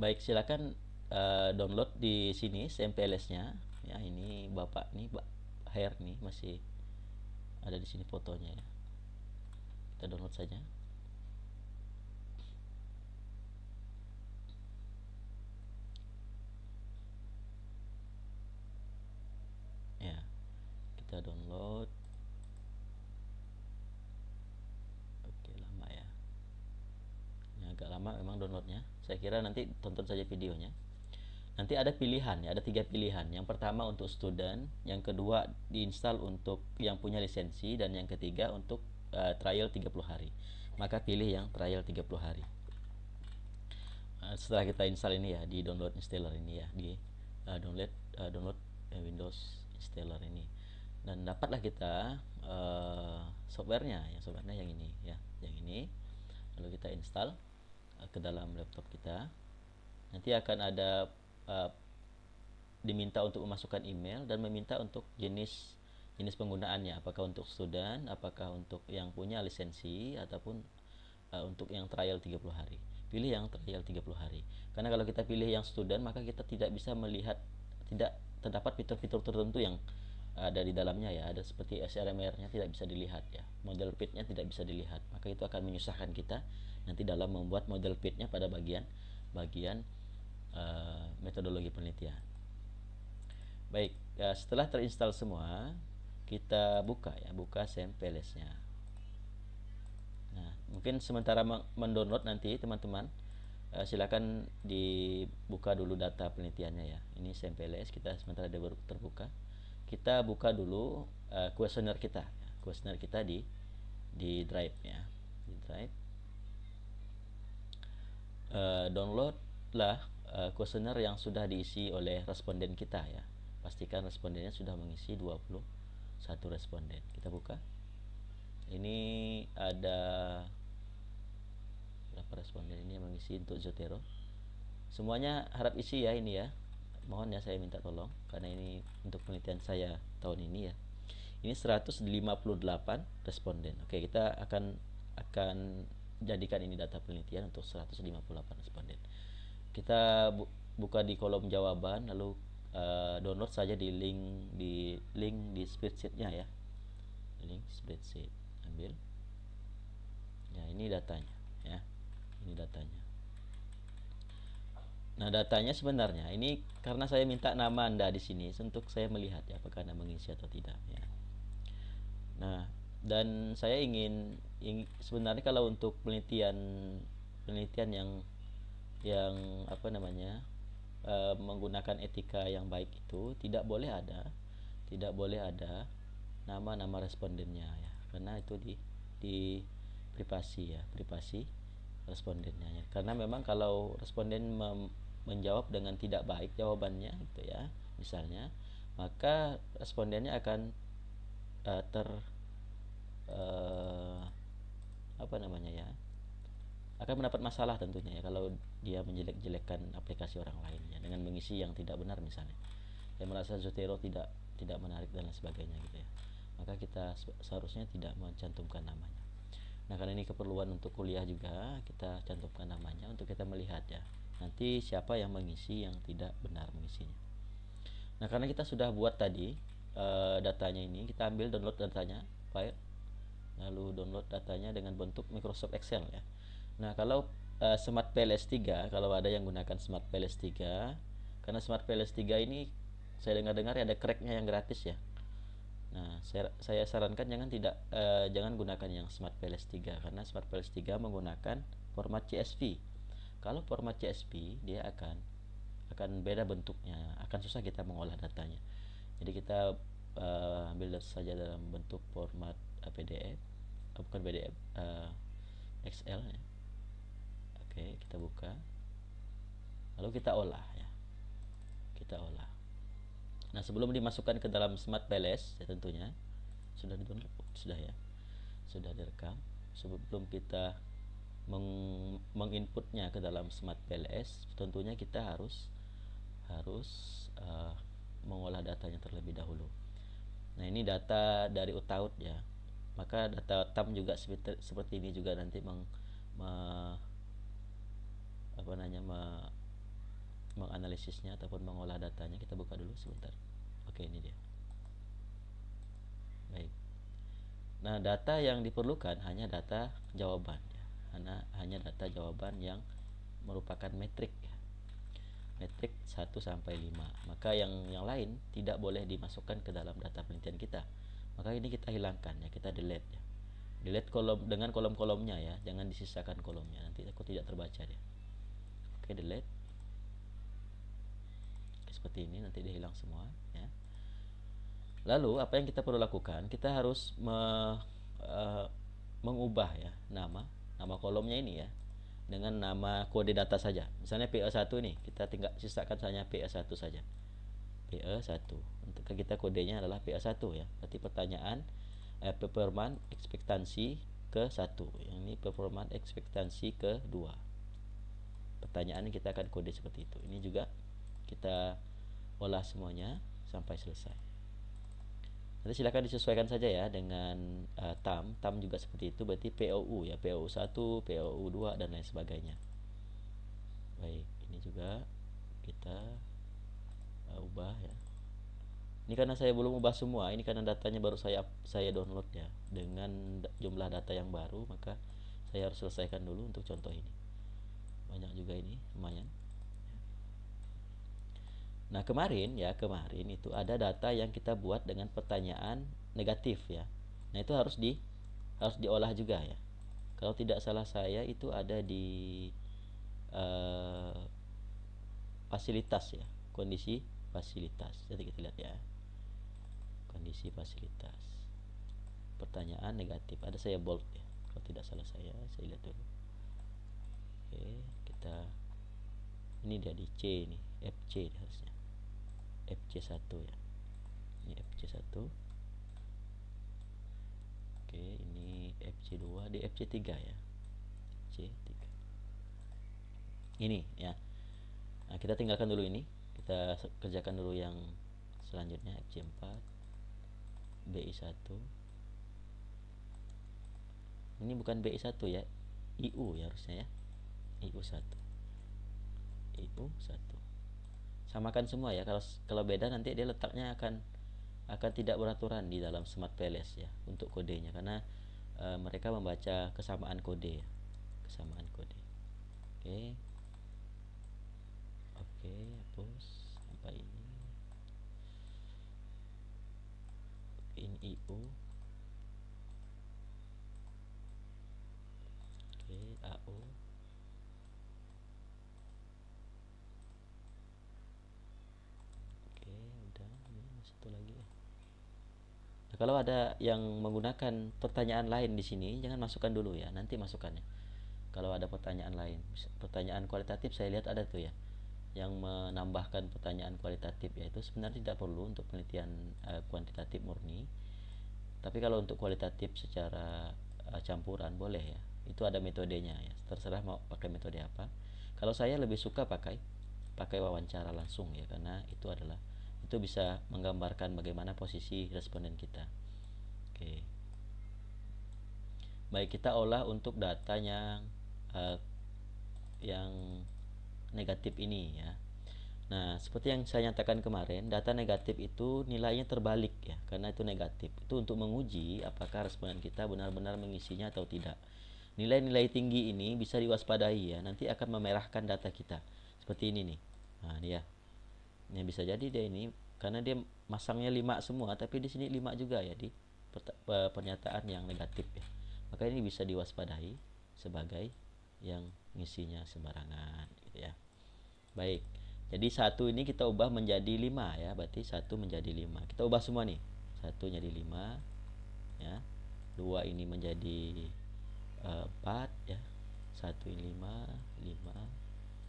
Baik, silakan download di sini CMPLS-nya. Ya, ini Bapak nih, Hair nih masih ada di sini fotonya ya. Kita download saja. Ya, kita download. Oke, lama ya. Ini agak lama memang downloadnya. Saya kira nanti tonton saja videonya. Nanti ada pilihan ya, ada 3 pilihan. Yang pertama untuk student, yang kedua diinstal untuk yang punya lisensi, dan yang ketiga untuk trial 30 hari. Maka pilih yang trial 30 hari. Setelah kita install ini ya, di download installer ini ya, di download Windows installer ini, dan dapatlah kita softwarenya, yang ini ya, yang ini. Lalu kita install ke dalam laptop kita. Nanti akan ada uh, diminta untuk memasukkan email dan meminta untuk jenis penggunaannya, apakah untuk student, apakah untuk yang punya lisensi, ataupun untuk yang trial 30 hari. Pilih yang trial 30 hari. Karena kalau kita pilih yang student, maka kita tidak bisa melihat, tidak terdapat fitur-fitur tertentu yang ada di dalamnya ya. Ada seperti SRMR-nya tidak bisa dilihat ya. Model pit-nya tidak bisa dilihat. Maka itu akan menyusahkan kita nanti dalam membuat model pit-nya pada bagian metodologi penelitian. Baik, ya, setelah terinstall semua, kita buka ya, buka CMPLS-nya. Nah, mungkin sementara mendownload nanti teman-teman, silakan dibuka dulu data penelitiannya ya. Ini CMPLS, kita sementara dia baru terbuka. Kita buka dulu kuesioner kita, ya. Kuesioner kita di Drive ya, di Drive. Downloadlah kuesioner yang sudah diisi oleh responden kita ya. Pastikan respondennya sudah mengisi 21 responden. Kita buka. Ini ada berapa responden ini yang mengisi untuk Zotero. Semuanya harap isi ya ini ya. Mohon ya, saya minta tolong karena ini untuk penelitian saya tahun ini ya. Ini 158 responden. Oke, kita akan jadikan ini data penelitian untuk 158 responden. Kita buka di kolom jawaban, lalu download saja di link di spreadsheet-nya ya. Link spreadsheet, ambil. Ya, ini datanya ya. Ini datanya. Nah, datanya sebenarnya ini karena saya minta nama Anda di sini untuk saya melihat ya apakah Anda mengisi atau tidak ya. Nah, dan saya ingin sebenarnya kalau untuk penelitian penelitian yang apa namanya, menggunakan etika yang baik itu tidak boleh ada nama-nama respondennya ya, karena itu di privasi ya, privasi respondennya ya. Karena memang kalau responden menjawab dengan tidak baik jawabannya gitu ya misalnya, maka respondennya akan ter uh, apa namanya ya, akan mendapat masalah tentunya ya kalau dia menjelek-jelekkan aplikasi orang lain ya dengan mengisi yang tidak benar misalnya. Saya merasa Zotero tidak menarik dan lain sebagainya gitu ya. Maka kita seharusnya tidak mencantumkan namanya. Nah, karena ini keperluan untuk kuliah juga, kita cantumkan namanya untuk kita melihat ya. Nanti siapa yang mengisi yang tidak benar mengisinya. Nah, karena kita sudah buat tadi datanya ini, kita ambil download datanya, file, lalu download datanya dengan bentuk Microsoft Excel ya. Nah, kalau Smart PLS 3, kalau ada yang gunakan Smart PLS 3, karena Smart PLS 3 ini saya dengar-dengar ada cracknya yang gratis ya. Nah, saya sarankan jangan gunakan yang Smart PLS 3 karena Smart PLS 3 menggunakan format CSV. Kalau format CSV dia akan beda bentuknya, akan susah kita mengolah datanya. Jadi kita ambil saja dalam bentuk format PDF, bukan PDF, Excel ya. Oke, kita buka. Lalu kita olah ya. Kita olah. Nah, sebelum dimasukkan ke dalam Smart PLS ya tentunya sudah di-download, sudah ya. Sudah direkam. Sebelum kita menginputnya ke dalam Smart PLS, tentunya kita harus harus uh, mengolah datanya terlebih dahulu. Nah, ini data dari UTAUT ya. Maka data TAM juga seperti ini juga nanti apa namanya menganalisisnya ataupun mengolah datanya. Kita buka dulu sebentar. Oke, ini dia. Baik. Nah, data yang diperlukan hanya data jawaban ya. Hanya data jawaban yang merupakan metrik ya. Metrik 1 sampai 5. Maka yang lain tidak boleh dimasukkan ke dalam data penelitian kita. Maka ini kita hilangkan ya, kita delete ya. Delete kolom dengan kolom-kolomnya ya, jangan disisakan kolomnya. Nanti aku tidak terbaca dia. Oke, delete. Oke, seperti ini nanti dia hilang semua ya. Lalu apa yang kita perlu lakukan? Kita harus mengubah ya nama kolomnya ini ya dengan nama kode data saja. Misalnya PE1 nih, kita tinggal sisakan hanya PE1 saja. PE1. Untuk kita kodenya adalah PE1 ya. Berarti pertanyaan performance ekspektansi ke-1. Yang ini performance ekspektansi ke-2. Pertanyaan ini kita akan kode seperti itu. Ini juga kita olah semuanya sampai selesai. Nanti silakan disesuaikan saja ya dengan TAM juga seperti itu. Berarti POU ya, POU1, POU2 dan lain sebagainya. Baik, ini juga kita ubah ya. Ini karena saya belum ubah semua, ini karena datanya baru saya download ya. Dengan jumlah data yang baru, maka saya harus selesaikan dulu untuk contoh ini. Banyak juga ini, lumayan. Nah, kemarin itu ada data yang kita buat dengan pertanyaan negatif ya. Nah, itu harus diolah juga ya. Kalau tidak salah saya itu ada di fasilitas ya, kondisi fasilitas. Jadi kita lihat ya. Kondisi fasilitas. Pertanyaan negatif. Ada saya bold ya. Kalau tidak salah saya lihat dulu. Oke, kita ini dia di C ini, FC harusnya. FC1 ya. Ini FC1. Oke, ini FC2, di FC3 ya. FC3. Ini ya. Nah, kita tinggalkan dulu ini. Kita kerjakan dulu yang selanjutnya, FC4. BI1. Ini bukan BI1 ya, IU ya harusnya ya. IU1. Samakan semua ya. Kalau beda nanti dia letaknya akan tidak beraturan di dalam Smart PLS ya untuk kodenya, karena mereka membaca kesamaan kode ya. Kesamaan kode. Oke, hapus sampai ini. Ini IU. Oke, AU. Oke, udah. Ini satu lagi ya. Nah, kalau ada yang menggunakan pertanyaan lain di sini, jangan masukkan dulu ya, nanti masukkannya. Kalau ada pertanyaan lain, pertanyaan kualitatif saya lihat ada tuh ya, yang menambahkan pertanyaan kualitatif, yaitu sebenarnya tidak perlu untuk penelitian kuantitatif murni. Tapi kalau untuk kualitatif secara campuran boleh ya. Itu ada metodenya ya. Terserah mau pakai metode apa. Kalau saya lebih suka pakai wawancara langsung ya, karena itu bisa menggambarkan bagaimana posisi responden kita. Oke. Baik, kita olah untuk datanya yang negatif ini ya. Nah, seperti yang saya nyatakan kemarin, data negatif itu nilainya terbalik ya, karena itu negatif. Itu untuk menguji apakah responden kita benar-benar mengisinya atau tidak. Nilai-nilai tinggi ini bisa diwaspadai ya, nanti akan memerahkan data kita. Seperti ini nih. Nah, dia. Ini bisa jadi dia ini karena dia masangnya 5 semua, tapi di sini 5 juga ya di pernyataan yang negatif ya. Maka ini bisa diwaspadai sebagai yang ngisinya sembarangan gitu ya. Baik. Jadi 1 ini kita ubah menjadi 5 ya, berarti 1 menjadi 5. Kita ubah semua nih. 1 jadi 5 ya. 2 ini menjadi 4 ya. 1 ini 5,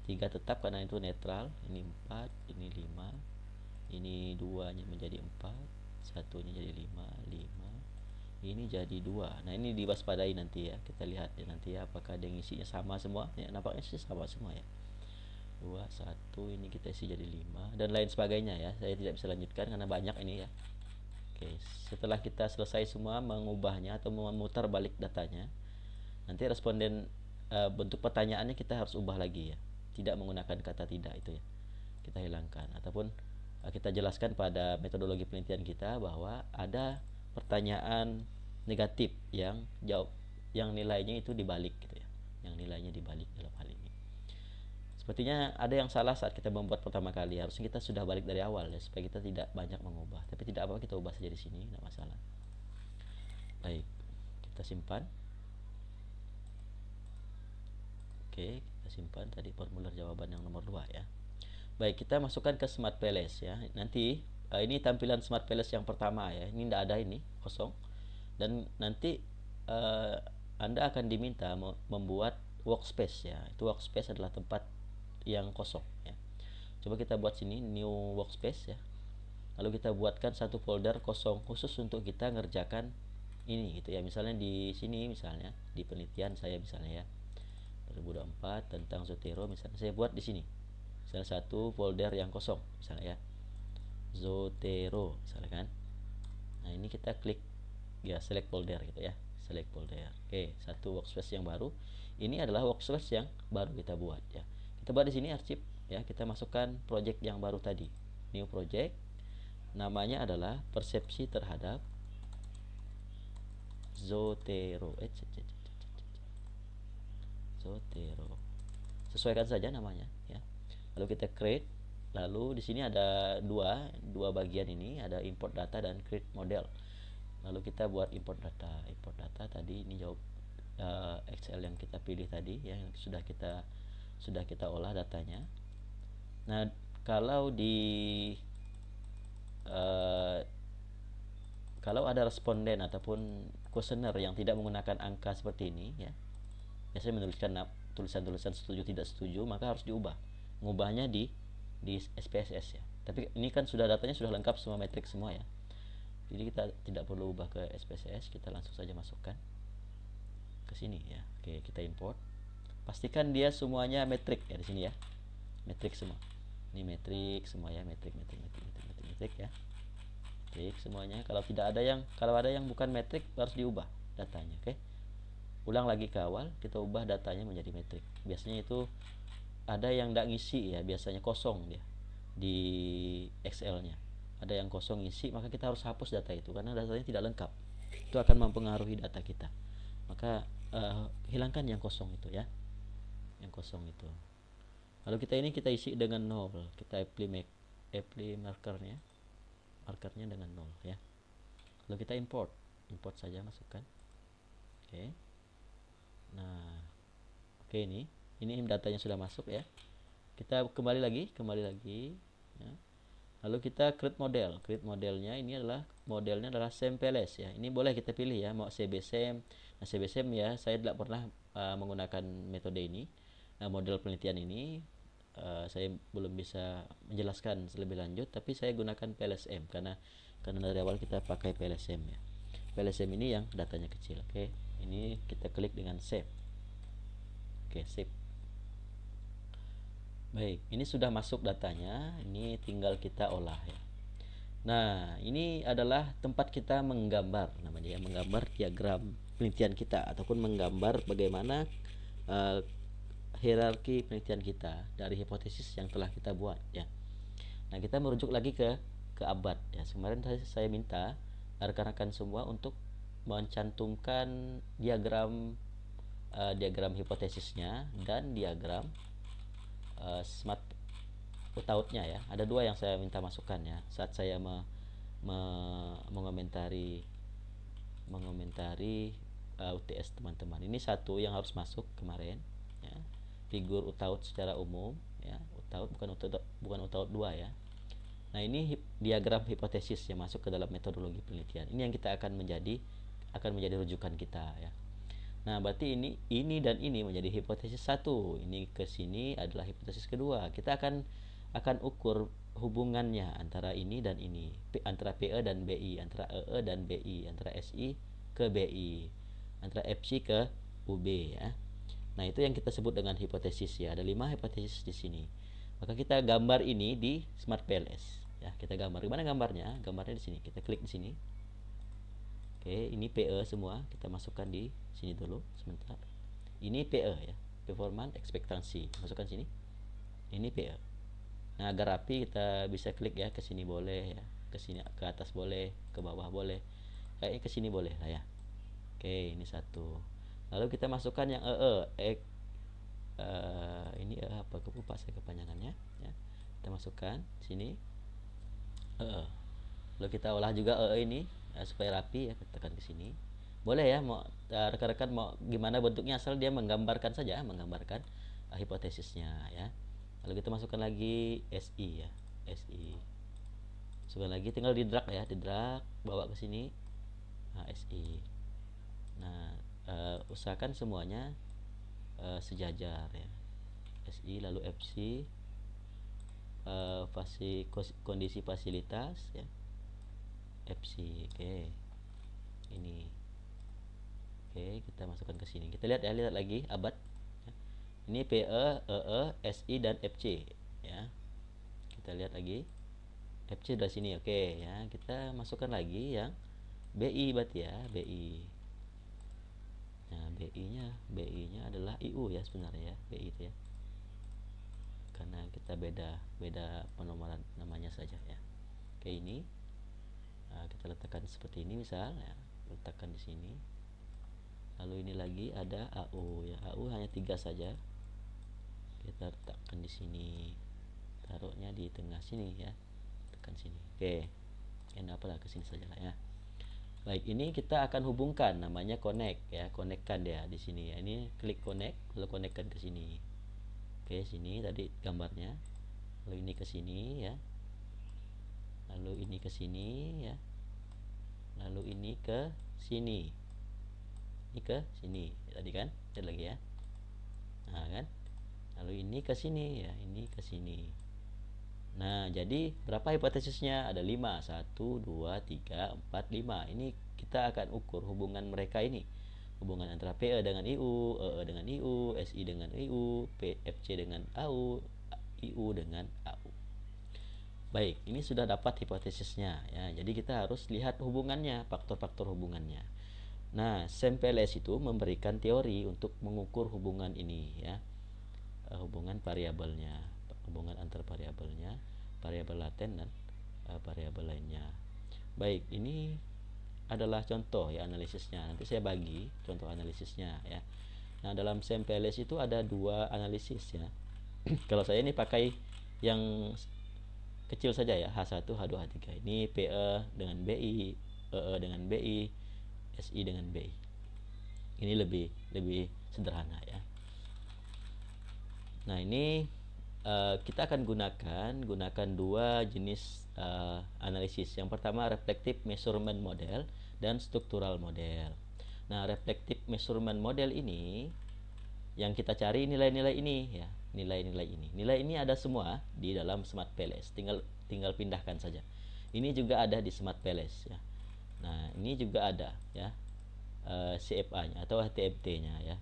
3 tetap karena itu netral. Ini 4, ini 5. Ini 2 nya menjadi 4, 1 nya jadi 5. Ini jadi 2. Nah, ini diwaspadai nanti ya. Kita lihat ya nanti ya apakah ada isinya sama semua. Ya, nampaknya sih sama semua ya. 2, 1, ini kita isi jadi 5 dan lain sebagainya ya. Saya tidak bisa lanjutkan karena banyak ini ya. Oke, setelah kita selesai semua mengubahnya atau memutar balik datanya, nanti responden bentuk pertanyaannya kita harus ubah lagi ya. Tidak menggunakan kata tidak itu ya. kita hilangkan, ataupun kita jelaskan pada metodologi penelitian kita bahwa ada pertanyaan negatif yang nilainya itu dibalik gitu ya, yang nilainya dibalik dalam hal ini. Sepertinya ada yang salah saat kita membuat pertama kali. Harusnya kita sudah balik dari awal ya, supaya kita tidak banyak mengubah. Tapi tidak apa, kita ubah saja di sini, tidak masalah. Baik, kita simpan. Oke, kita simpan tadi formulir jawaban yang nomor 2 ya. Baik, kita masukkan ke Smart PLS ya. Nanti ini tampilan Smart PLS yang pertama ya. Ini tidak ada, ini kosong. Dan nanti Anda akan diminta membuat workspace ya. Itu workspace adalah tempat yang kosong ya. Coba kita buat sini new workspace ya. Lalu kita buatkan satu folder kosong khusus untuk kita ngerjakan ini gitu ya. Misalnya di sini, misalnya di penelitian saya misalnya ya, 2024 tentang Zotero, misalnya saya buat di sini. Misalnya satu folder yang kosong misalnya ya. Zotero misalnya kan. Nah, ini kita klik ya, select folder gitu ya. Select folder. Oke, satu workspace yang baru. Ini adalah workspace yang baru kita buat ya. Kita buat di sini arsip ya, kita masukkan project yang baru tadi. New project. Namanya adalah persepsi terhadap Zotero. Zotero. Sesuaikan saja namanya ya. Lalu kita create. Lalu di sini ada dua bagian ini, ada import data dan create model. Lalu kita buat import data. Import data tadi ini jawab Excel yang kita pilih tadi ya, yang sudah kita olah datanya. Nah, kalau kalau ada responden ataupun kuesioner yang tidak menggunakan angka seperti ini ya, biasanya menuliskan tulisan-tulisan setuju tidak setuju, maka harus diubah. Ngubahnya di SPSS ya. Tapi ini kan sudah datanya sudah lengkap semua, metrik semua ya. Jadi kita tidak perlu ubah ke SPSS, kita langsung saja masukkan ke sini ya. Oke, kita import. Pastikan dia semuanya metrik ya di sini ya. Metrik semua. Ini metrik semua ya, metrik ya. Metrik semuanya. Kalau ada yang bukan metrik harus diubah datanya, oke. Ulang lagi ke awal, kita ubah datanya menjadi metrik. Biasanya itu ada yang tidak ngisi ya, biasanya kosong dia di Excel-nya. Ada yang kosong isi, maka kita harus hapus data itu karena datanya tidak lengkap. Itu akan mempengaruhi data kita. Maka hilangkan yang kosong itu ya. Yang kosong itu. Lalu kita isi dengan 0. Kita apply markernya. Markernya dengan 0 ya. Lalu kita import saja, masukkan. Oke. Nah, oke, ini datanya sudah masuk ya. Kita kembali lagi ya. Lalu kita create model. Create modelnya ini adalah modelnya adalah SEM-PLS ya. Ini boleh kita pilih ya, mau CBSEM. Nah, CBSEM ya, saya tidak pernah menggunakan metode ini. Model penelitian ini saya belum bisa menjelaskan lebih lanjut, tapi saya gunakan PLSM karena dari awal kita pakai PLSM ya. PLSM ini yang datanya kecil. Oke, ini kita klik dengan save. Oke, save. Baik, ini sudah masuk datanya, ini tinggal kita olah ya. Nah, ini adalah tempat kita menggambar namanya ya, menggambar diagram penelitian kita ataupun menggambar bagaimana hierarki penelitian kita dari hipotesis yang telah kita buat ya. Nah, kita merujuk lagi ke abad ya. Kemarin saya minta rekan-rekan semua untuk mencantumkan diagram hipotesisnya dan diagram smart outnya ya. Ada dua yang saya minta masukkan ya saat saya mengomentari UTS teman-teman. Ini satu yang harus masuk kemarin ya. Figur UTAUT secara umum ya. UTAUT bukan UTAUT 2 ya. Nah, ini diagram hipotesis yang masuk ke dalam metodologi penelitian. Ini yang kita akan menjadi rujukan kita ya. Nah, berarti ini dan ini menjadi hipotesis 1. Ini ke sini adalah hipotesis kedua. Kita akan ukur hubungannya antara ini dan ini, antara PE dan BI, antara EE dan BI, antara SI ke BI, antara FC ke UB ya. Nah, itu yang kita sebut dengan hipotesis ya. Ada 5 hipotesis di sini. Maka kita gambar ini di Smart PLS ya. Kita gambar. Gimana gambarnya? Gambarnya di sini. Kita klik di sini. Oke, ini PE semua kita masukkan di sini dulu sebentar. Ini PE ya, performance ekspektasi. Masukkan sini. Ini PE. Nah, agar rapi kita bisa klik ya, ke sini boleh ya, ke sini, ke atas boleh, ke bawah boleh, kayaknya ke sini boleh lah ya. Oke, ini satu. Lalu kita masukkan yang ini apa, lupa saya kepanjangannya ya. Kita masukkan sini lalu kita olah juga ini supaya rapi ya, kita tekan ke sini. Boleh ya, mau rekan-rekan mau gimana bentuknya, asal dia menggambarkan saja, menggambarkan hipotesisnya ya. Lalu kita masukkan lagi SI ya, SI. Masukkan lagi, tinggal di drag ya, di drag bawa ke sini. Nah, SI. Nah, usahakan semuanya sejajar ya. SI lalu FC, kondisi fasilitas ya, FC. Oke. Ini. Oke, kita masukkan ke sini. Kita lihat ya, lihat lagi abad. Ini PE, SI dan FC ya. Kita lihat lagi. FC dari sini. Oke ya. Kita masukkan lagi yang BI berarti ya, BI. Nah, BI-nya adalah IU ya sebenarnya ya, BI itu ya. Karena kita beda penomoran namanya saja ya. Oke, ini kita letakkan seperti ini misal ya, letakkan di sini. Lalu ini lagi ada AU ya, AU hanya 3 saja. Kita letakkan di sini, taruhnya di tengah sini ya, tekan sini. Oke, apalah ke sini saja lah ya. Baik, ini kita akan hubungkan, namanya connect ya, connectkan dia di sini ya. Ini klik connect, lalu connectkan ke sini. Oke, sini tadi gambarnya. Lalu ini ke sini ya. Lalu ini ke sini ya. Lalu ini ke sini. Ini ke sini tadi kan? Lihat lagi ya. Nah, kan? Lalu ini ke sini ya, ini ke sini. Nah, jadi berapa hipotesisnya? Ada 5. 1, 2, 3, 4, 5. Ini kita akan ukur hubungan mereka ini. Hubungan antara PE dengan IU, EE dengan IU, SI dengan IU, PFC dengan AU, IU dengan AU. Baik, ini sudah dapat hipotesisnya ya. Jadi kita harus lihat hubungannya, faktor-faktor hubungannya. Nah, SEM-PLS itu memberikan teori untuk mengukur hubungan ini ya. Hubungan variabelnya, hubungan antar variabelnya, variabel laten dan variabel lainnya. Baik, ini adalah contoh ya analisisnya. Nanti saya bagi contoh analisisnya ya. Nah, dalam SEM-PLS itu ada 2 analisis ya. Kalau saya ini pakai yang kecil saja ya, H1, H2, H3. Ini PE dengan BI, EE dengan BI, SI dengan BI. Ini lebih sederhana ya. Nah, ini kita akan gunakan 2 jenis analisis. Yang pertama reflective measurement model dan structural model. Nah, reflective measurement model ini yang kita cari nilai-nilai ini ya, nilai-nilai ini. Nilai ini ada semua di dalam SmartPLS. Tinggal pindahkan saja. Ini juga ada di SmartPLS ya. Nah, ini juga ada ya, CFA-nya atau HTMT-nya ya.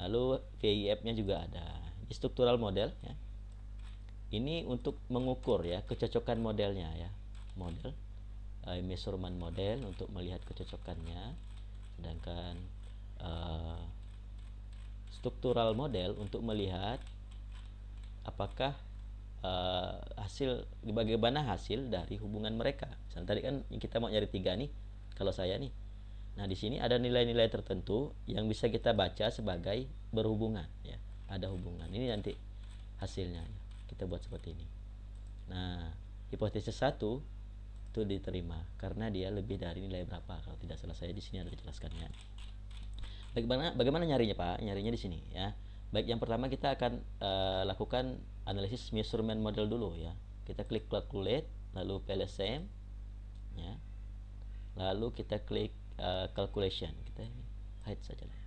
Lalu VIF-nya juga ada. Ini struktural model ya. Ini untuk mengukur ya kecocokan modelnya ya. Model measurement model untuk melihat kecocokannya. Sedangkan struktural model untuk melihat apakah bagaimana hasil dari hubungan mereka. Misalnya tadi kan kita mau nyari 3 nih, kalau saya nih. Nah, di sini ada nilai-nilai tertentu yang bisa kita baca sebagai berhubungan ya. Ada hubungan. Ini nanti hasilnya ya. Kita buat seperti ini. Nah, hipotesis 1 itu diterima karena dia lebih dari nilai berapa. Kalau tidak salah saya di sini ada dijelaskannya. Bagaimana nyarinya, Pak? Nyarinya di sini ya. Baik, yang pertama kita akan lakukan analisis measurement model dulu ya. Kita klik calculate, lalu PLSM ya. Lalu kita klik calculation. Kita hide saja lah.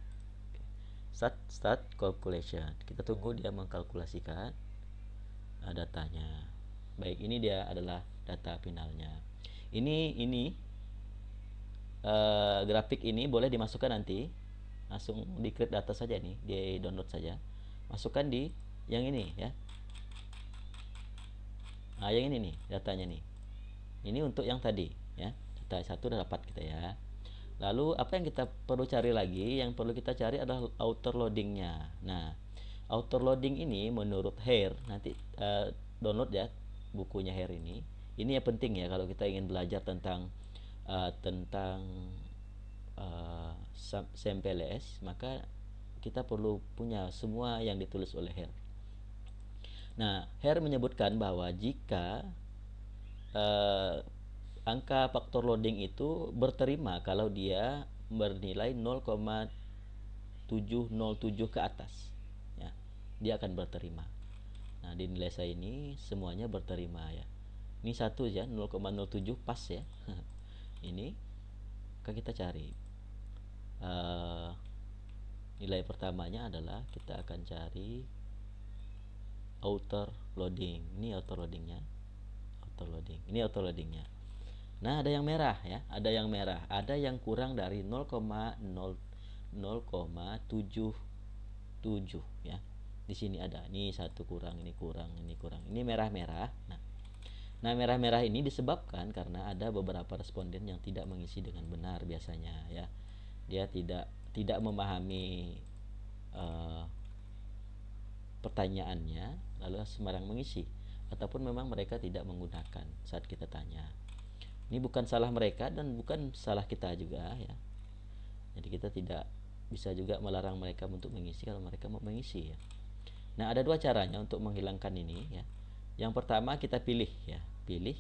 Start calculation. Kita tunggu dia mengkalkulasikan datanya. Baik, ini dia adalah data finalnya. Ini grafik ini boleh dimasukkan nanti, langsung di create data saja nih, di download saja, masukkan di yang ini ya. Nah, yang ini nih datanya nih. Ini untuk yang tadi ya. Data 1 udah dapat kita ya. Lalu apa yang kita perlu cari lagi? Yang perlu kita cari adalah outer loadingnya. Nah, outer loading ini menurut Hare nanti download ya bukunya Hair ini. Ini ya penting ya kalau kita ingin belajar tentang tentang SMPLS, maka kita perlu punya semua yang ditulis oleh Hair. Nah, Hair menyebutkan bahwa jika angka faktor loading itu berterima kalau dia bernilai 0,707 ke atas, ya, dia akan berterima. Nah, di nilai saya ini semuanya berterima ya. Ini satu ya, 0,07 pas ya. Ini kan kita cari nilai pertamanya adalah kita akan cari outer loading. Ini outer loadingnya, outer loading. Ini outer loadingnya. Nah, ada yang merah ya, ada yang merah, ada yang kurang dari 0,0,7 ya. Di sini ada, ini satu kurang, ini kurang, ini kurang. Ini merah-merah. Nah, merah-merah ini disebabkan karena ada beberapa responden yang tidak mengisi dengan benar biasanya ya. Dia tidak memahami pertanyaannya lalu sembarang mengisi, ataupun memang mereka tidak menggunakan saat kita tanya. Ini bukan salah mereka dan bukan salah kita juga ya. Jadi kita tidak bisa juga melarang mereka untuk mengisi kalau mereka mau mengisi ya. Nah, ada dua caranya untuk menghilangkan ini ya. Yang pertama kita pilih ya, pilih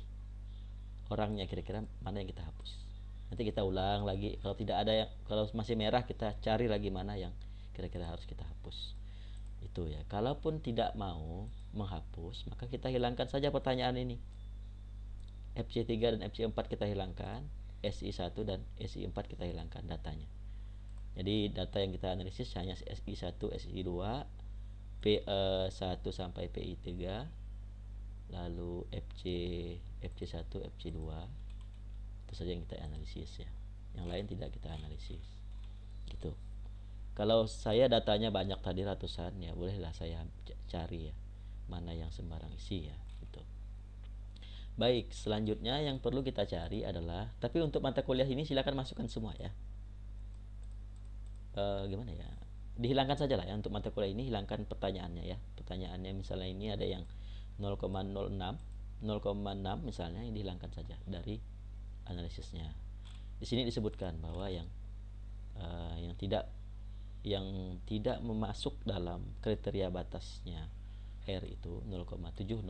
orangnya kira-kira mana yang kita hapus. Nanti kita ulang lagi, kalau tidak ada yang, kalau masih merah kita cari lagi mana yang kira-kira harus kita hapus. Itu ya. Kalaupun tidak mau menghapus, maka kita hilangkan saja pertanyaan ini. FC3 dan FC4 kita hilangkan, SI1 dan SI4 kita hilangkan datanya. Jadi data yang kita analisis hanya SI1, SI2, P1 sampai PI3, lalu FC1, FC2. Itu saja yang kita analisis ya. Yang lain tidak kita analisis. Gitu. Kalau saya datanya banyak tadi ratusan ya, bolehlah saya cari ya mana yang sembarang isi ya gitu. Baik, selanjutnya yang perlu kita cari adalah, tapi untuk mata kuliah ini silakan masukkan semua ya. Gimana ya? Dihilangkan saja lah ya untuk mata kuliah ini, hilangkan pertanyaannya ya. Pertanyaannya misalnya ini ada yang 0,06 misalnya, ini dihilangkan saja dari analisisnya. Di sini disebutkan bahwa yang tidak memasuk dalam kriteria batasnya R itu 0,708,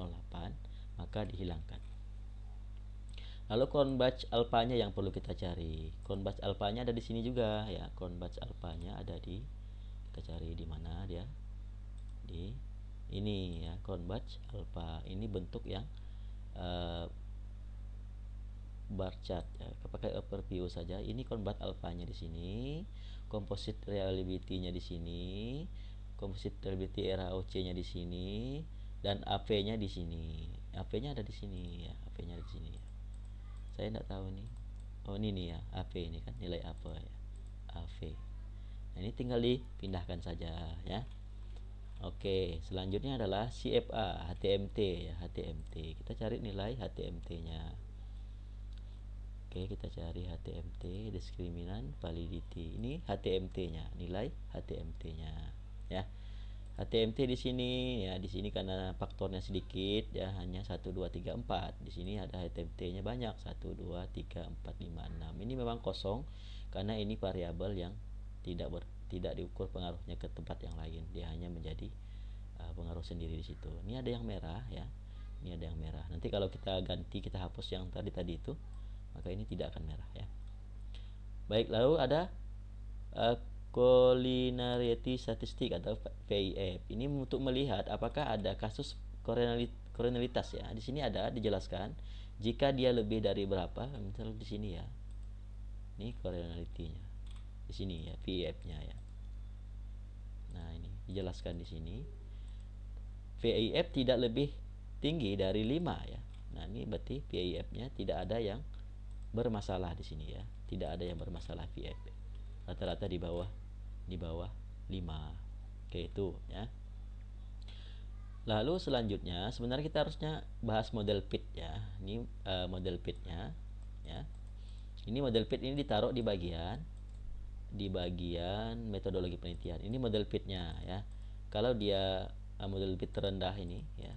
maka dihilangkan. Lalu Cronbach alfanya yang perlu kita cari. Cronbach alfanya ada di sini juga ya. Cronbach alfanya ada di, kita cari di mana dia? Di ini ya, Cronbach alfa. Ini bentuk yang bar chart ya. Pakai overview saja. Ini Cronbach alfanya di sini, composite reliability-nya di sini, composite reliability RAOC-nya di sini, dan AP-nya di sini. AP-nya ada di sini ya, AP-nya di sini ya. Saya tidak tahu nih. Oh, ini nih ya, AP ini kan nilai apa ya? AP. Nah, ini tinggal dipindahkan saja ya. Oke, selanjutnya adalah CFA, HTMT ya, HTMT. Kita cari nilai HTMT-nya. Oke, kita cari HTMT, diskriminan validity. Ini HTMT-nya, nilai HTMT-nya ya. HTMT di sini ya, di sini karena faktornya sedikit ya, hanya 1 2 3 4. Di sini ada HTMT-nya banyak, 1 2 3 4 5 6. Ini memang kosong karena ini variabel yang tidak diukur pengaruhnya ke tempat yang lain. Dia hanya menjadi pengaruh sendiri di situ. Ini ada yang merah ya. Ini ada yang merah. Nanti kalau kita ganti, kita hapus yang tadi itu, maka ini tidak akan merah ya. Baik, lalu ada collinearity statistik atau PIF. Ini untuk melihat apakah ada kasus koronalitas ya. Di sini ada dijelaskan jika dia lebih dari berapa, misalnya di sini ya. Ini koronalitinya. Di sini ya, PIF-nya ya. Nah, ini dijelaskan di sini. PIF tidak lebih tinggi dari 5 ya. Nah, ini berarti PIF-nya tidak ada yang bermasalah di sini ya. Tidak ada yang bermasalah PIF. Rata-rata di bawah 5. Oke, itu ya. Lalu selanjutnya sebenarnya kita harusnya bahas model fit ya. Ini model fitnya ya. Ini model fit ini ditaruh di bagian metodologi penelitian. Ini model fitnya ya. Kalau dia model fit terendah ini ya,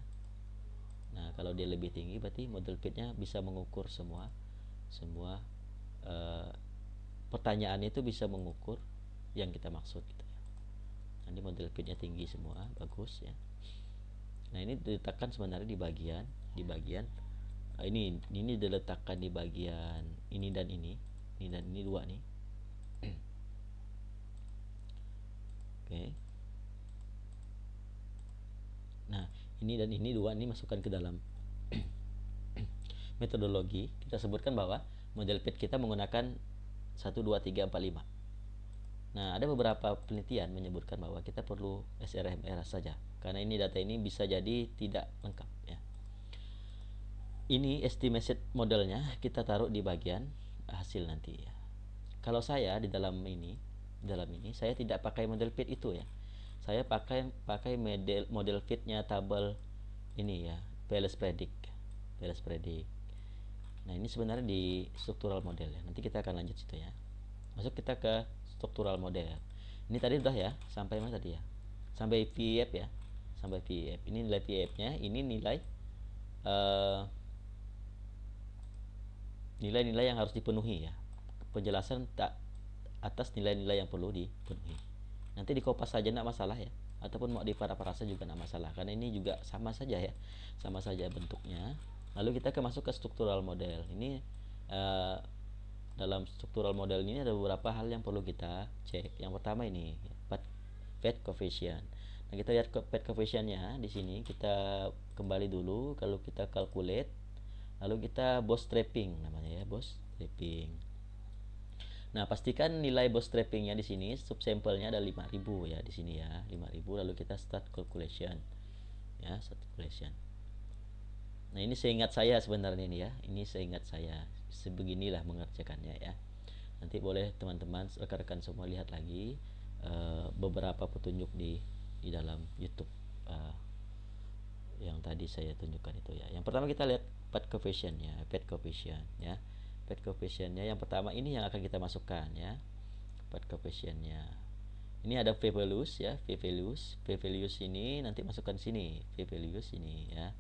Kalau dia lebih tinggi berarti model fit-nya bisa mengukur semua pertanyaan itu bisa mengukur yang kita maksud gitu ya. Nanti model fit-nya tinggi semua, bagus ya. Nah, ini diletakkan sebenarnya di bagian ini diletakkan di bagian ini dan ini dua nih. Oke. Nah, ini dan ini dua ini masukkan ke dalam metodologi. Kita sebutkan bahwa model fit kita menggunakan 1, 2, 3, 4, 5. Nah, ada beberapa penelitian menyebutkan bahwa kita perlu SRMR saja, karena ini data ini bisa jadi tidak lengkap ya. Ini estimation modelnya kita taruh di bagian hasil nanti ya. Kalau saya di dalam ini saya tidak pakai model fit itu ya. Saya pakai model fitnya tabel ini ya, PLS Predict. Nah, ini sebenarnya di struktural model ya. Nanti kita akan lanjut situ ya. Masuk kita ke struktural model. Ini tadi udah ya, sampai mana tadi ya? Sampai PF ya. Sampai PF. Ini nilai PF-nya, ini nilai-nilai yang harus dipenuhi ya. Penjelasan atas nilai-nilai yang perlu dipenuhi. Nanti di kopas saja enggak masalah ya. Ataupun mau di para-parasa juga enggak masalah, karena ini juga sama saja ya. Sama saja bentuknya. Lalu kita masuk ke struktural model. Ini dalam struktural model ini ada beberapa hal yang perlu kita cek. Yang pertama ini Path coefficient. Nah, kita lihat path coefficient-nya di sini. Kita kembali dulu, kalau kita calculate, lalu kita bootstrapping namanya ya, bootstrapping. Nah, pastikan nilai bootstrapping-nya di sini subsample-nya ada 5000 ya di sini ya, 5000. Lalu kita start calculation. Ya, start calculation. Nah, ini seingat saya sebenarnya ini ya. Ini seingat saya. Sebeginilah mengerjakannya ya. Nanti boleh teman-teman rekan-rekan semua lihat lagi beberapa petunjuk di dalam YouTube yang tadi saya tunjukkan itu ya. Yang pertama kita lihat path coefficient-nya, path coefficient-nya. Path coefficient-nya yang pertama ini yang akan kita masukkan ya. Path coefficient-nya. Ini ada p-values ya, p-values ini nanti masukkan sini, p-values ini ya.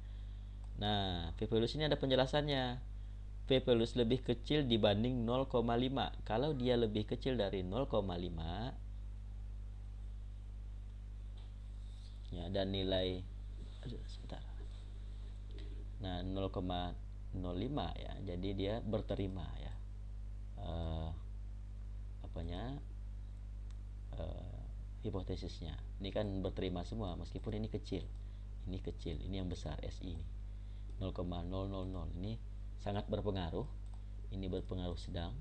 Nah, p-values ini ada penjelasannya. P-values lebih kecil dibanding 0,5. Kalau dia lebih kecil dari 0,5 ya, dan nilai sebentar. Nah, 0,05 ya. Jadi dia berterima ya. Hipotesisnya. Ini kan berterima semua meskipun ini kecil. Ini yang besar SI ini. 0,000 ini sangat berpengaruh. Ini berpengaruh sedang.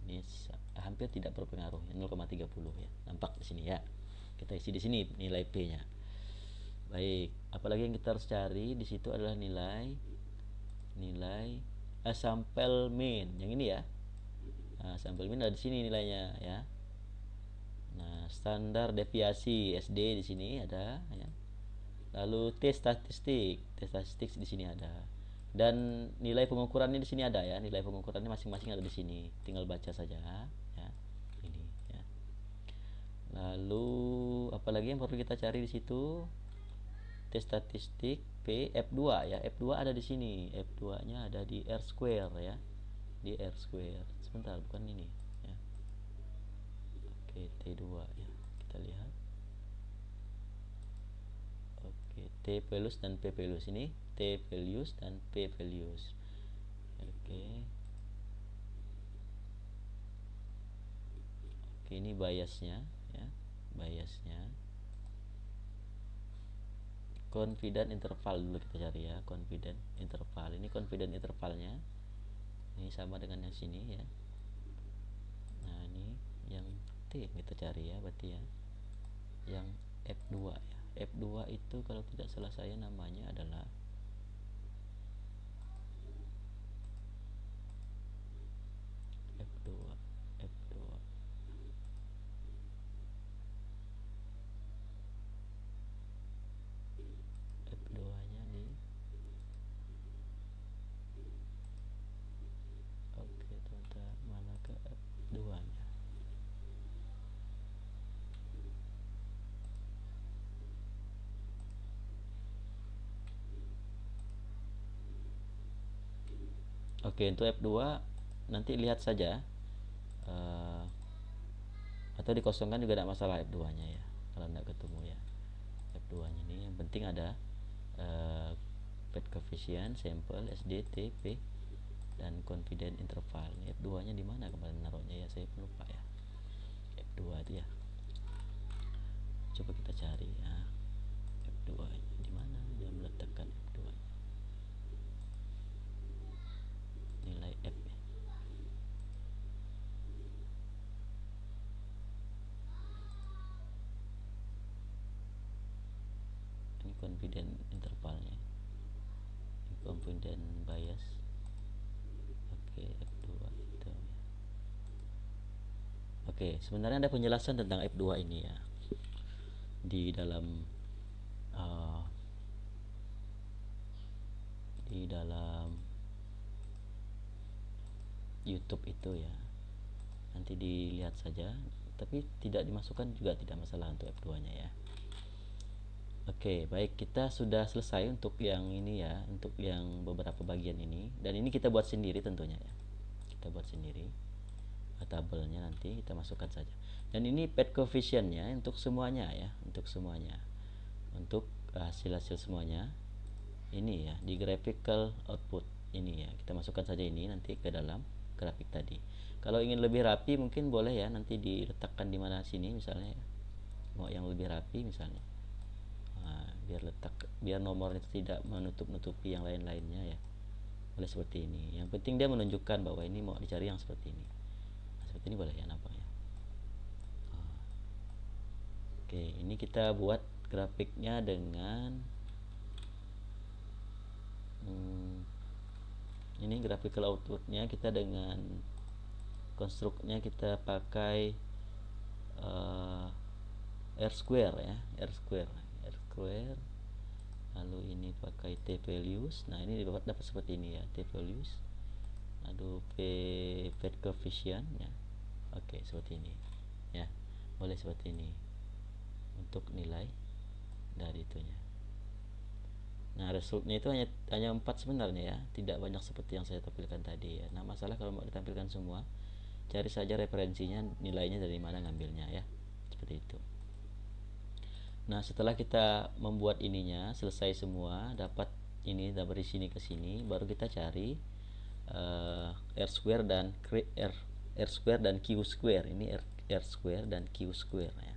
Ini hampir tidak berpengaruh ya, 0,30 ya. Nampak di sini ya. Kita isi di sini nilai P-nya. Baik, apalagi yang kita harus cari di situ adalah nilai sample mean. Yang ini ya. Nah, sample mean ada di sini nilainya ya. Nah, standar deviasi SD di sini ada ya. Lalu T statistik di sini ada. Dan nilai pengukurannya di sini ada ya. Nilai pengukurannya masing-masing ada di sini. Tinggal baca saja ya. Ini ya. Lalu apalagi yang perlu kita cari di situ? T statistik P F2 ya. F2 ada di sini. F2-nya ada di R square ya. Di R square. Sebentar, bukan ini ya. Oke, T2 ya. Kita lihat. T values dan P values, ini T values dan P values. Oke, ini biasnya ya, biasnya. Confident interval dulu kita cari ya, confident interval. Ini confident intervalnya. Ini sama dengan yang sini ya. Nah, ini yang T kita cari ya, berarti ya. Yang F2 ya. F2 itu kalau tidak salah saya namanya adalah F2 nya di oke, sebentar, mana ke F2 nya. Oke, untuk F2 nanti lihat saja, atau dikosongkan juga tidak masalah F2 nya ya, kalau tidak ketemu ya F2 nya ini. Yang penting ada pad coefficient, sample, SD, TP, dan confidence interval. F2 nya di mana kemarin naruhnya ya, saya lupa ya. F2 itu ya, coba kita cari ya, F2 nya di mana dia meletakkan F2 nya, nilai F ya. Ini confidence intervalnya, ini confidence bias. Oke, F2 itu ya. Oke, sebenarnya ada penjelasan tentang F2 ini ya di dalam YouTube itu ya, nanti dilihat saja, tapi tidak dimasukkan juga tidak masalah untuk F2 nya ya. Oke, baik, kita sudah selesai untuk yang ini ya, untuk yang beberapa bagian ini, dan ini kita buat sendiri tentunya ya, kita buat sendiri tabelnya, nanti kita masukkan saja. Dan ini pad coefficientnya untuk semuanya ya, untuk semuanya, untuk hasil-hasil semuanya ini ya, di graphical output ini ya, kita masukkan saja ini nanti ke dalam grafik tadi. Kalau ingin lebih rapi mungkin boleh ya, nanti diletakkan di mana sini misalnya ya, mau yang lebih rapi misalnya, biar nomor itu tidak menutup-nutupi yang lain-lainnya ya, boleh seperti ini. Yang penting dia menunjukkan bahwa ini mau dicari yang seperti ini. Nah, seperti ini boleh ya nampaknya. Oke, ini kita buat grafiknya dengan ini graphical outputnya kita dengan konstruknya kita pakai R square ya, R square, lalu ini pakai T values. Nah, ini dapat seperti ini ya, T values, lalu pad coefficient ya. Oke, seperti ini ya, boleh seperti ini untuk nilai dari itunya. Nah, resultnya itu hanya 4 sebenarnya ya, tidak banyak seperti yang saya tampilkan tadi ya. Nah, masalah kalau mau ditampilkan semua, cari saja referensinya, nilainya dari mana ngambilnya ya, seperti itu. Nah, setelah kita membuat ininya selesai semua, dapat ini dari sini ke sini, baru kita cari R square dan R square dan Q square. Ini R square dan Q square ya.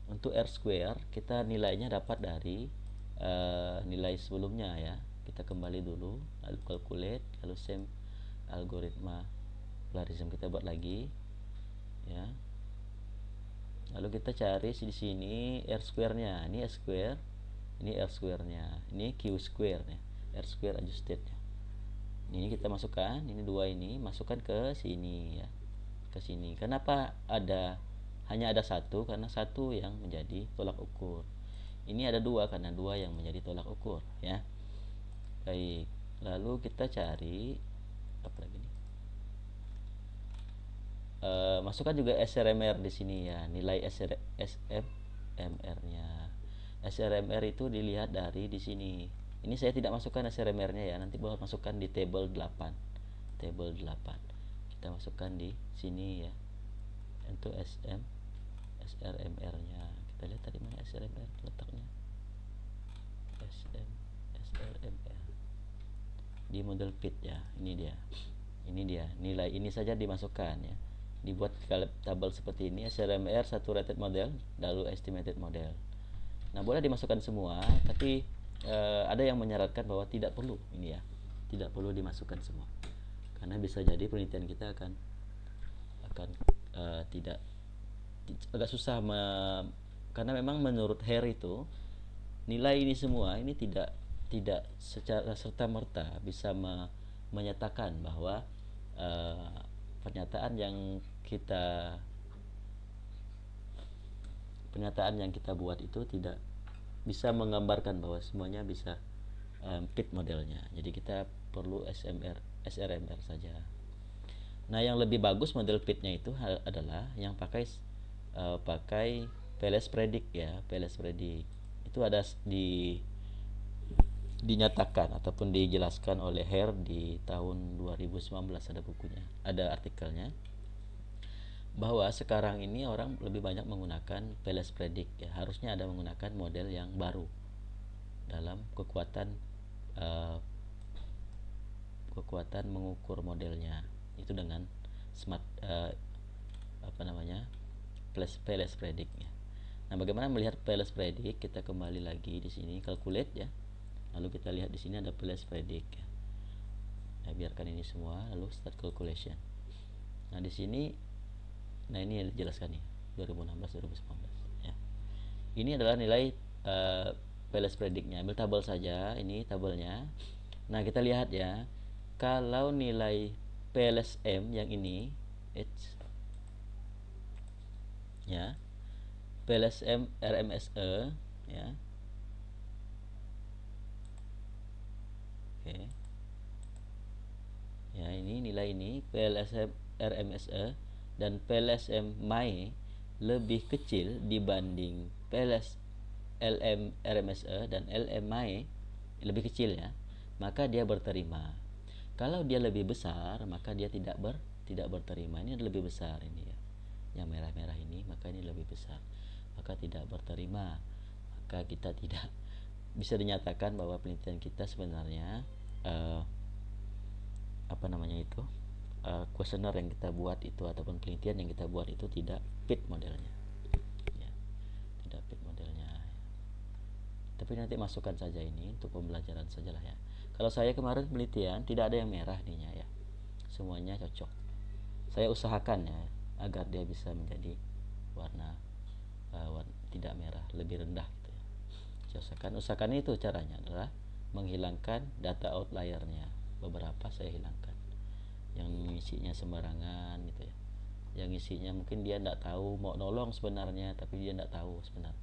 Untuk R square kita nilainya dapat dari nilai sebelumnya ya. Kita kembali dulu, lalu calculate, lalu same algoritma logarithm kita buat lagi ya. Lalu kita cari di sini R square-nya. Ini R square, ini R square-nya, ini Q square ya, R square adjusted-nya. Ini kita masukkan, ini dua ini masukkan ke sini ya, ke sini. Kenapa hanya ada satu? Karena satu yang menjadi tolak ukur. Ini ada dua karena dua yang menjadi tolak ukur ya. Baik, lalu kita cari apa lagi nih? Masukkan juga SRMR di sini ya, nilai SRMR-nya. SRMR itu dilihat dari di sini. Ini saya tidak masukkan SRMR-nya ya, nanti boleh masukkan di table 8. Table 8. Kita masukkan di sini ya. Untuk SRMR-nya. Kita lihat tadi mana SRMR letaknya. SRMR. Di model fit ya, ini dia. Ini dia, nilai ini saja dimasukkan ya. Dibuat tabel seperti ini, SRMR saturated model, lalu estimated model. Nah, boleh dimasukkan semua, tapi ada yang menyarankan bahwa tidak perlu ini ya, tidak perlu dimasukkan semua, karena bisa jadi penelitian kita akan tidak agak susah karena memang menurut Harry itu nilai ini semua ini tidak secara serta merta bisa menyatakan bahwa pernyataan yang kita buat itu tidak bisa menggambarkan bahwa semuanya bisa fit modelnya. Jadi kita perlu SRMR saja. Nah, yang lebih bagus model fitnya itu adalah yang pakai Veles Predict ya. Veles Predict itu ada di dinyatakan ataupun dijelaskan oleh Hare di tahun 2019, ada bukunya, ada artikelnya, bahwa sekarang ini orang lebih banyak menggunakan Pales Predict ya. Harusnya ada menggunakan model yang baru dalam eh, kekuatan mengukur modelnya itu dengan smart Pales Predict ya. Nah, bagaimana melihat Pales Predict? Kita kembali lagi di sini calculate ya. Lalu kita lihat di sini ada Pales Predict ya. Nah, biarkan ini semua, lalu start calculation. Nah, di sini, nah ini yang dijelaskan nih 2016 2019 ya. Ini adalah nilai Pales Predict-nya. Ambil tabel saja, ini tabelnya. Nah, kita lihat ya. Kalau nilai PLSM yang ini H ya, PLSM RMSE ya. Oke. Ya, ini nilai ini PLSM RMSE dan PLSM MAE lebih kecil dibanding PLS LM RMSE dan LM MAE lebih kecil ya, maka dia berterima. Kalau dia lebih besar, maka dia tidak berterima. Ini lebih besar ini ya. Yang merah-merah ini, maka ini lebih besar. Maka tidak berterima. Maka kita tidak bisa dinyatakan bahwa penelitian kita sebenarnya kuesioner yang kita buat itu ataupun penelitian yang kita buat itu tidak fit modelnya. Ya, tidak fit modelnya. Tapi nanti masukkan saja ini untuk pembelajaran sajalah ya. Kalau saya kemarin penelitian tidak ada yang merah ininya ya, semuanya cocok. Saya usahakan ya agar dia bisa menjadi warna tidak merah, lebih rendah gitu ya. Saya usahakan itu caranya adalah menghilangkan data outliernya. Beberapa saya hilangkan, yang isinya sembarangan gitu ya, yang isinya mungkin dia tidak tahu, mau nolong sebenarnya tapi dia tidak tahu sebenarnya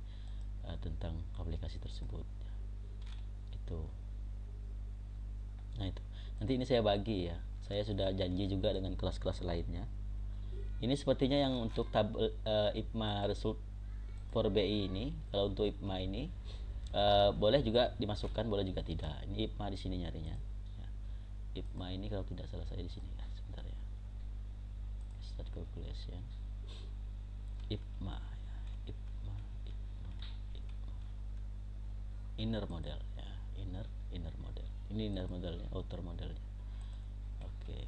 tentang aplikasi tersebut ya. Itu. Nah itu, nanti ini saya bagi ya, saya sudah janji juga dengan kelas-kelas lainnya. Ini sepertinya yang untuk tabel IPMA result for BI ini. Kalau untuk IPMA ini boleh juga dimasukkan, boleh juga tidak. Ini IPMA di sini nyarinya ya. IPMA ini kalau tidak salah saya di sini ya, sebentar ya, start calculation IPMA ya. IPMA inner model ya, inner model. Ini inner modelnya, outer modelnya. Oke.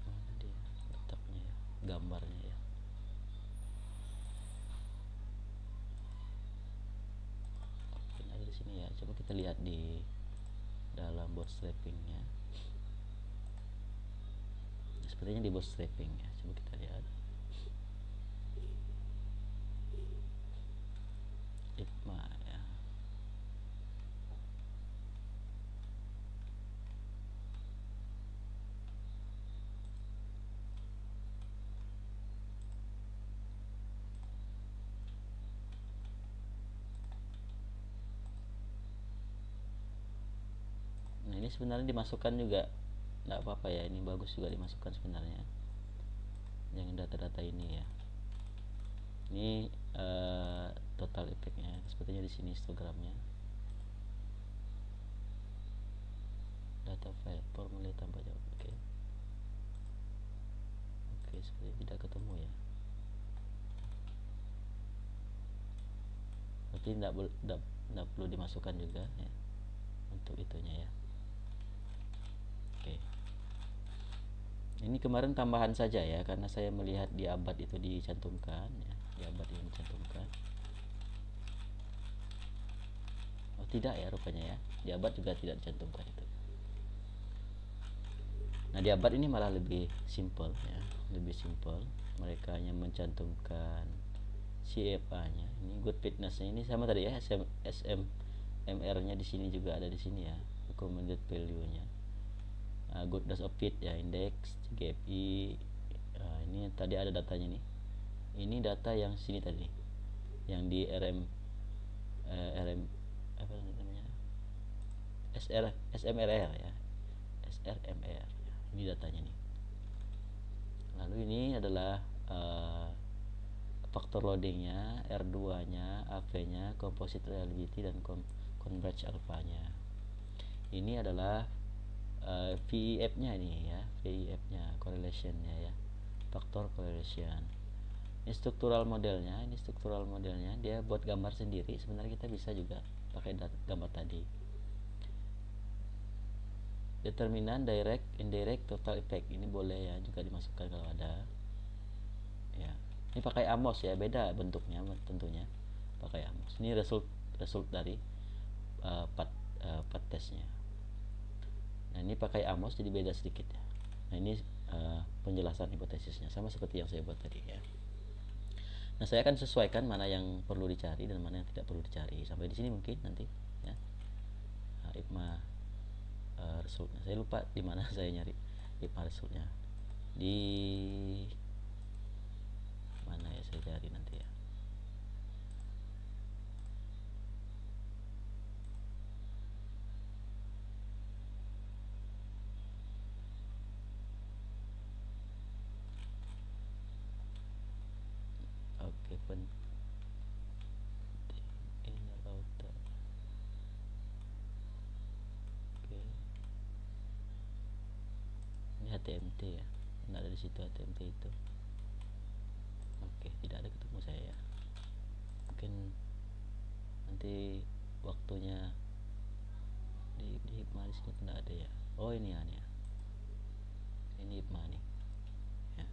Mana dia letaknya ya, gambarnya ya. Oke, ada di sini ya. Coba kita lihat di dalam bootstrappingnya. Sepertinya di bootstrapping ya. Coba kita lihat. IPMA ya. Nah, ini sebenarnya dimasukkan juga nggak apa-apa ya, ini bagus juga dimasukkan sebenarnya yang data-data ini ya. Ini total efeknya sepertinya di sini histogramnya. Data file formula tanpa jawab. Oke. Oke, sepertinya tidak ketemu ya. Berarti tidak perlu dimasukkan juga ya untuk itunya ya. Oke. Ini kemarin tambahan saja ya, karena saya melihat di abad itu dicantumkan ya, di abad ini dicantumkan. Oh tidak ya rupanya ya, di abad juga tidak dicantumkan itu. Nah, di abad ini malah lebih simple ya, lebih simple. Mereka hanya mencantumkan CFA-nya. Ini good fitness-nya ini sama tadi ya, SMMR-nya di sini juga ada di sini ya, recommended value-nya. Goodness of fit ya, index GFI. Ini tadi ada datanya nih. Ini data yang sini tadi, yang di RM apa namanya, SMRR ya, SRMR. Ini datanya nih. Lalu ini adalah faktor loadingnya, R2 nya, AV nya, composite reliability, dan converge alpha nya. Ini adalah VEF nya ini ya, VEF nya, correlation nya ya, faktor correlation. Ini struktural modelnya, dia buat gambar sendiri. Sebenarnya kita bisa juga pakai gambar tadi. Determinan direct, indirect, total effect, ini boleh ya juga dimasukkan kalau ada ya. Ini pakai Amos ya, beda bentuknya tentunya pakai Amos. Ini result dari part testnya. Nah ini pakai Amos jadi beda sedikit ya. Nah ini penjelasan hipotesisnya sama seperti yang saya buat tadi ya. Nah saya akan sesuaikan mana yang perlu dicari dan mana yang tidak perlu dicari. Sampai di sini mungkin nanti ya. IPMA resultnya saya lupa di mana saya nyari IPMA resultnya, di mana ya saya cari nanti ya. Oke, inner outer. Oke, ini HTMT ya, nggak ada di situ HTMT itu. Oke, tidak ada ketemu saya ya. Mungkin nanti waktunya di IPMA di sini tidak ada ya. Oh ini ya, ini IPMA nih ya.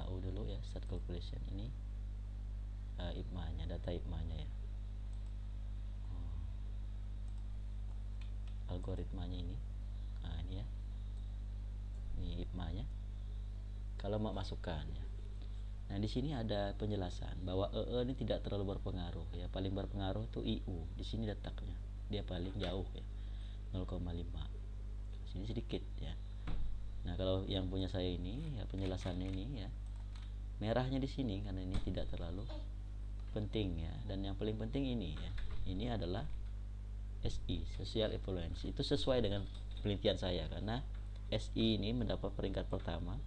AU dulu ya, start calculation. Ini IPMA nya, data IPMA nya ya. Algoritmanya ini, nah ini ya, ini IPMA nya kalau mau masukkan ya. Nah di sini ada penjelasan bahwa ini tidak terlalu berpengaruh ya. Paling berpengaruh tuh IU. Di sini letaknya dia paling jauh ya, 0,5. Sini sedikit ya. Nah kalau yang punya saya ini ya, penjelasannya ini ya, merahnya di sini karena ini tidak terlalu penting ya. Dan yang paling penting ini ya, ini adalah SI, social influence. Itu sesuai dengan penelitian saya karena SI ini mendapat peringkat pertama,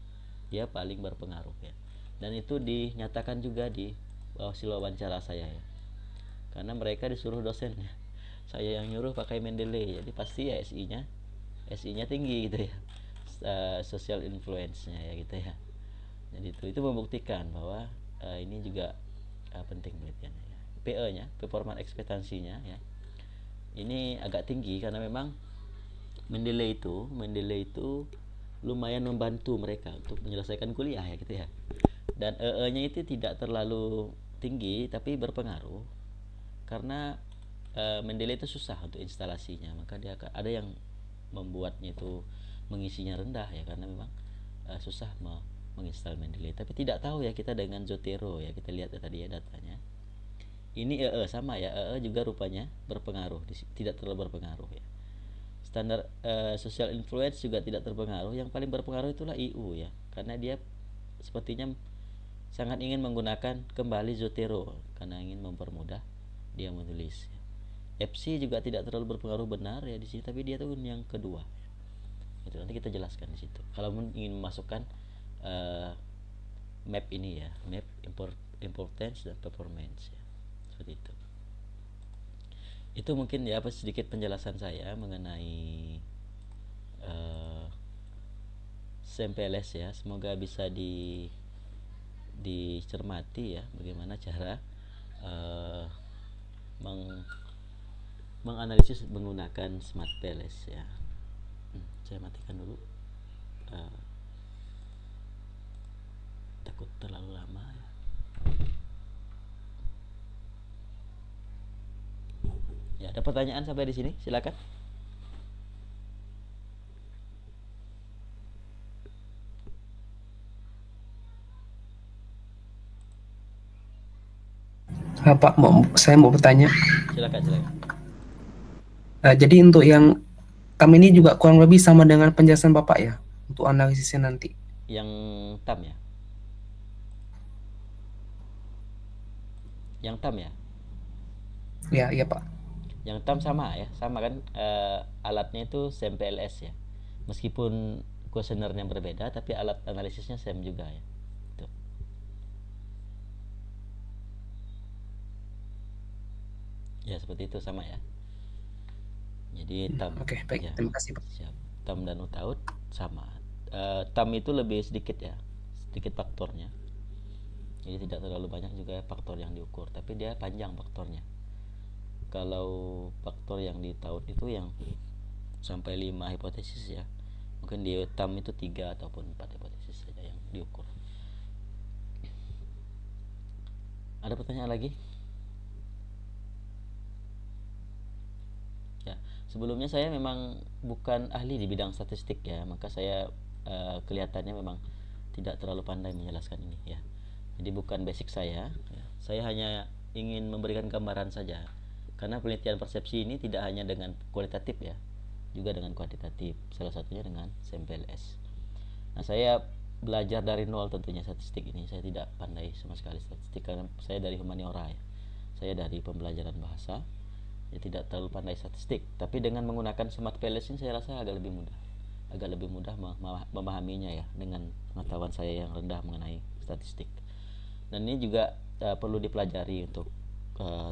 dia paling berpengaruh ya. Dan itu dinyatakan juga di hasil wawancara saya ya. Karena mereka disuruh dosen ya. Saya yang nyuruh pakai Mendeley, jadi pasti ya SI-nya tinggi gitu ya. Social influence-nya ya gitu ya. Jadi itu membuktikan bahwa ini juga penting penelitiannya ya. PE-nya, performance ekspektasinya ya. Ini agak tinggi karena memang Mendeley itu lumayan membantu mereka untuk menyelesaikan kuliah ya gitu ya. Dan nya itu tidak terlalu tinggi tapi berpengaruh karena Mendeley itu susah untuk instalasinya, maka dia ada yang membuatnya itu mengisinya rendah ya karena memang susah menginstal Mendeley. Tapi tidak tahu ya kita dengan Zotero ya, kita lihat ya tadi ya datanya. Ini sama ya, juga rupanya berpengaruh, tidak terlalu berpengaruh ya. Standar social influence juga tidak terpengaruh. Yang paling berpengaruh itulah IU ya, karena dia sepertinya sangat ingin menggunakan kembali Zotero karena ingin mempermudah dia menulis ya. FC juga tidak terlalu berpengaruh benar ya di sini, tapi dia tuh yang kedua itu nanti kita jelaskan di situ kalau ingin memasukkan map ini ya, map importance dan performance ya, seperti itu mungkin ya sedikit penjelasan saya mengenai SEMPLS ya. Semoga bisa dicermati ya bagaimana cara menganalisis menggunakan SmartPLS ya. Saya matikan dulu, takut terlalu lama ya. Ya, ada pertanyaan sampai di sini? Silakan. Pak, saya mau bertanya. Silakan. Jadi untuk yang TAM ini juga kurang lebih sama dengan penjelasan Bapak ya untuk analisisnya nanti. Yang TAM ya? Yang TAM ya? Ya, iya Pak. Yang TAM sama ya, sama kan alatnya itu SEMPLS ya. Meskipun kuesionernya berbeda, tapi alat analisisnya SEM juga ya. Tuh. Ya seperti itu sama ya. Jadi tam, Oke, baik. ya Terima kasih, Pak. siap. Tam dan utaut sama. Tam itu lebih sedikit ya, sedikit faktornya. Jadi tidak terlalu banyak juga faktor yang diukur, tapi dia panjang faktornya. Kalau faktor yang di taut itu yang sampai 5 hipotesis ya, mungkin di tam itu 3 ataupun 4 hipotesis saja yang diukur. Ada pertanyaan lagi? Ya, sebelumnya saya memang bukan ahli di bidang statistik ya, maka saya kelihatannya memang tidak terlalu pandai menjelaskan ini ya. Jadi bukan basic saya, ya. Saya hanya ingin memberikan gambaran saja. Karena penelitian persepsi ini tidak hanya dengan kualitatif ya, juga dengan kuantitatif. Salah satunya dengan sampel S. Nah, saya belajar dari nol tentunya statistik ini. Saya tidak pandai sama sekali statistik karena saya dari humaniora ya. Saya dari pembelajaran bahasa, ya tidak terlalu pandai statistik, tapi dengan menggunakan smart PLS ini saya rasa agak lebih mudah memahaminya ya dengan pengetahuan saya yang rendah mengenai statistik. Dan ini juga perlu dipelajari untuk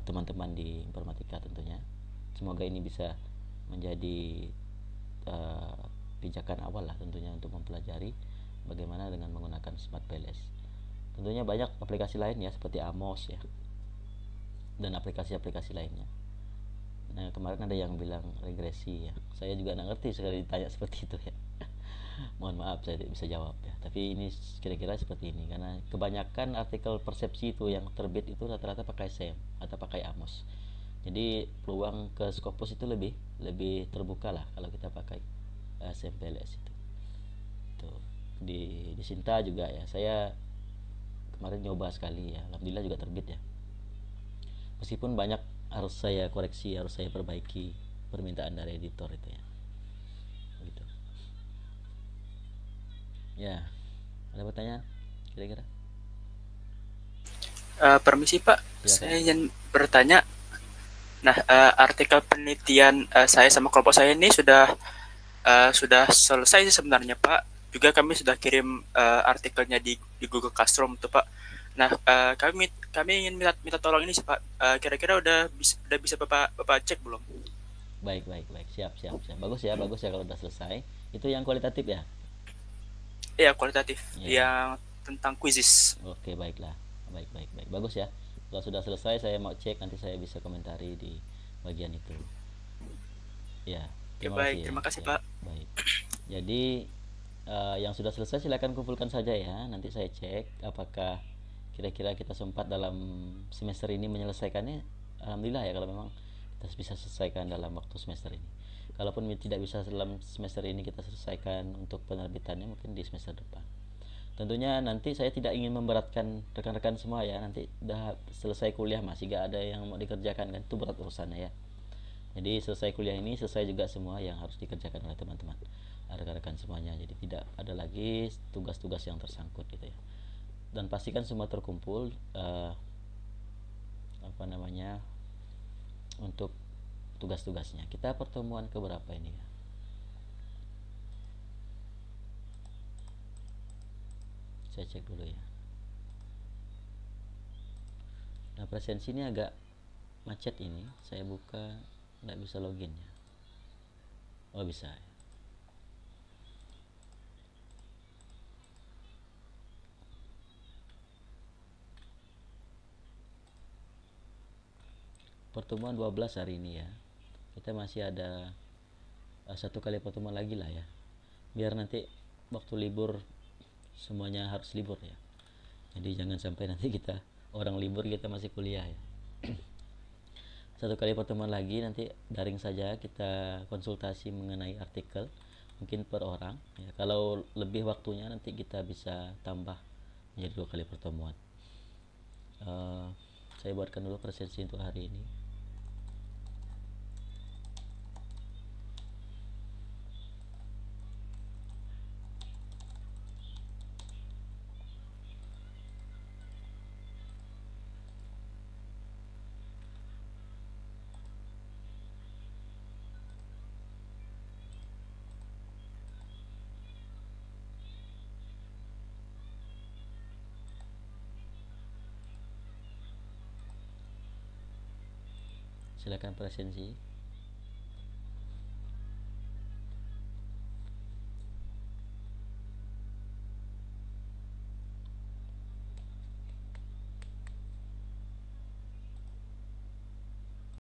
teman-teman di informatika tentunya. Semoga ini bisa menjadi pijakan awal lah tentunya untuk mempelajari bagaimana dengan menggunakan smart PLS. Tentunya banyak aplikasi lain ya seperti Amos ya dan aplikasi-aplikasi lainnya. Nah, kemarin ada yang bilang regresi ya. Saya juga nggak ngerti sekali ditanya seperti itu ya. Mohon maaf saya tidak bisa jawab ya. Tapi ini kira-kira seperti ini karena kebanyakan artikel persepsi itu yang terbit itu rata-rata pakai SEM atau pakai Amos. Jadi peluang ke Scopus itu lebih lebih terbuka lah kalau kita pakai SEM PLS itu. Tuh. Di Sinta juga ya. Saya kemarin nyoba sekali ya. Alhamdulillah juga terbit ya. Meskipun banyak harus saya koreksi, harus saya perbaiki permintaan dari editor itu ya. Begitu. Ya, ada pertanyaan kira-kira? Permisi Pak, Silakan. saya ingin bertanya. Nah, artikel penelitian saya sama kelompok saya ini sudah selesai sih sebenarnya Pak. Juga kami sudah kirim artikelnya di Google Classroom tuh Pak. Nah, kami ingin minta tolong ini sih Pak. Kira-kira udah bisa Bapak cek belum? Baik, baik, baik. Siap, siap, siap. Bagus ya kalau udah selesai. Itu yang kualitatif ya? Iya, kualitatif Ya. yang tentang quizzes. Oke, baiklah. Baik, baik, baik. Bagus ya. Kalau sudah selesai saya mau cek nanti saya bisa komentari di bagian itu. Ya, Ya terima baik, kasih ya. terima kasih Ya, Pak. baik. Jadi yang sudah selesai silakan kumpulkan saja ya. Nanti saya cek apakah kira-kira kita sempat dalam semester ini menyelesaikannya. Alhamdulillah ya kalau memang kita bisa selesaikan dalam waktu semester ini. Kalaupun tidak bisa dalam semester ini kita selesaikan untuk penerbitannya mungkin di semester depan. Tentunya nanti saya tidak ingin memberatkan rekan-rekan semua ya. Nanti udah selesai kuliah masih gak ada yang mau dikerjakan kan itu berat urusannya ya. Jadi selesai kuliah ini selesai juga semua yang harus dikerjakan oleh teman-teman rekan-rekan semuanya. Jadi tidak ada lagi tugas-tugas yang tersangkut gitu ya. Dan pastikan semua terkumpul apa namanya untuk tugas-tugasnya. Kita pertemuan ke berapa ini ya? Saya cek dulu ya. Nah, presensi ini agak macet ini. Saya buka nggak bisa login ya. Oh bisa ya. Pertemuan 12 hari ini ya. Kita masih ada satu kali pertemuan lagi lah ya. Biar nanti waktu libur semuanya harus libur ya. Jadi jangan sampai nanti kita orang libur kita masih kuliah ya. Satu kali pertemuan lagi nanti daring saja kita konsultasi mengenai artikel mungkin per orang ya. Kalau lebih waktunya nanti kita bisa tambah menjadi 2 kali pertemuan. Saya buatkan dulu presensi untuk hari ini. Silakan presensi.